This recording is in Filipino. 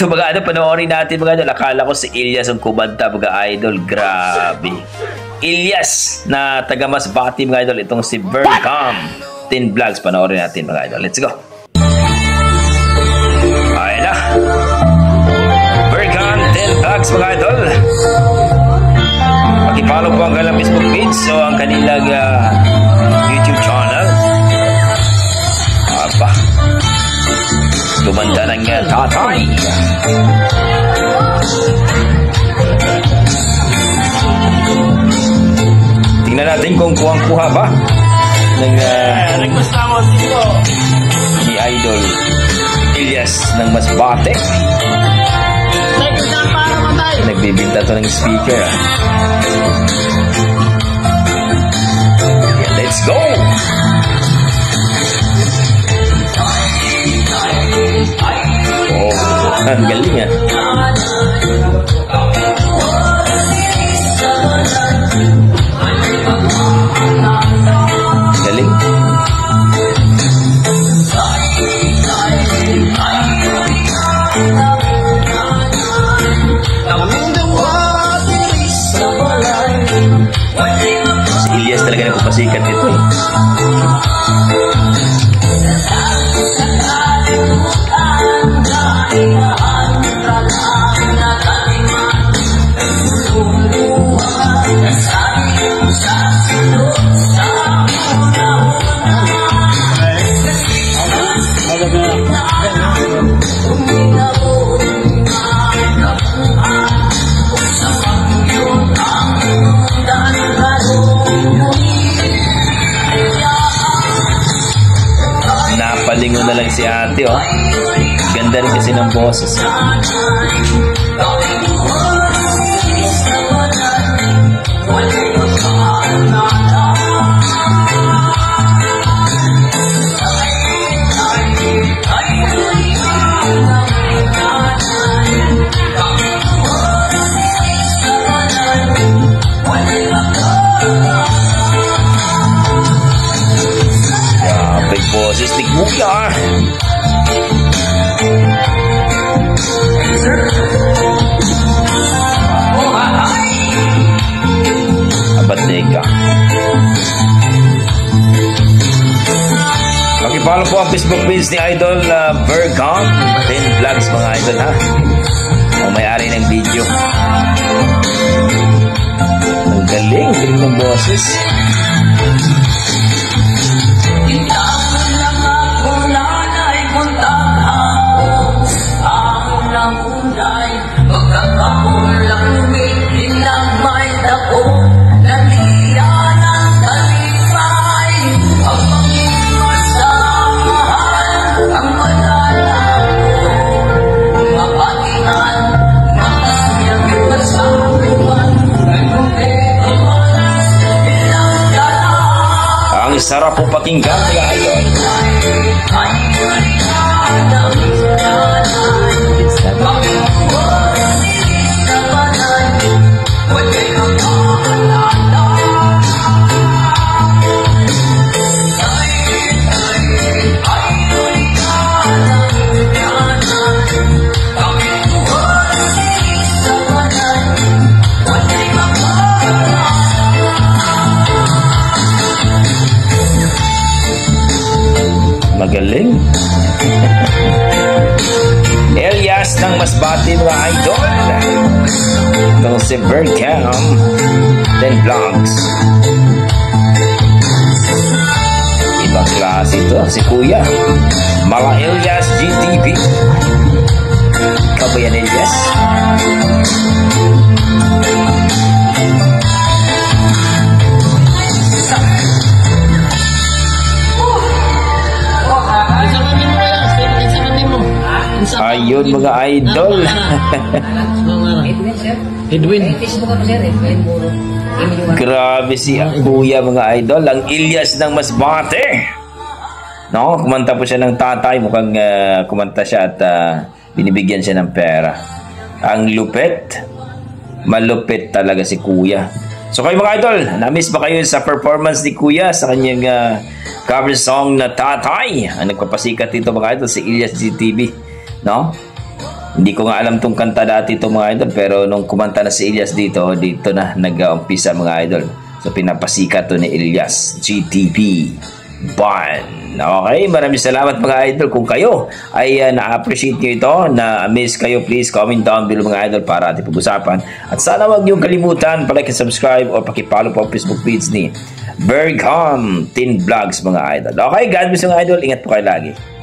Ito mga idol, panoorin natin mga idol. Akala ko si Ilyas ang kumanta mga idol. Grabe. Ilyas na taga Masbate mga idol. Itong si Vercam 10 Vlogs. Panoorin natin mga idol. Let's go. Ayun na. Vercam 10 Vlogs mga idol. Pag-follow po ang kanilang Facebook page. So ang kanilang YouTube channel. Aba. Tumanda ng tatay. Tingnan natin kung kuhang-kuha ba ng ni Idol Ilyas ng Masbate. Nagbibinta to ng speaker. Yeah, let's go! Oh, ang galing ah. Galing. Si Ilyas talaga nagpapasikat ito eh. Napalingon na lang si ate, oh. Ganda rin kasi ng boses. Big boses ni Kuya. Abat nega. Pakipollow po ang Facebook page ni Idol Vercam 10 Vlogs mga idol ha. Ang may-ari ng video. Ang galing ng boses. Ang sarap po pakinggan mga idol. Magaling. Ilyas ng Masbate mga idol. Itong si Vercam 10 Vlogs. Ibang klase ito. Si Kuya Mala Ilyas GTV. Kabayan Ilyas. Ayun mga idol. Edwin. Grabe si Kuya mga idol. Ang Ilyas ng Masbate. No, kumanta po siya ng tatay. Mukhang kumanta siya at binibigyan siya ng pera. Ang lupit. Malupit talaga si Kuya. So kayo mga idol, na-miss ba kayo sa performance ni Kuya sa kanyang cover song na Tatay? Ang nagpapasikat dito mga idol si Ilyas GTV. No? Hindi ko nga alam tong kanta dati ito mga idol, pero nung kumanta na si Elias dito na nag-umpisa mga idol. So pinapasikat to ni Elias, GTP Band. Okay, maraming salamat mga idol. Kung kayo ay na-appreciate nyo ito, na-miss kayo, please comment down below mga idol para ating pag-usapan. At sana wag nyo kalimutan pag-subscribe o pakipollow po ang Facebook page ni Bergham Teen Vlogs mga idol. Okay, God bless mga idol. Ingat po kayo lagi.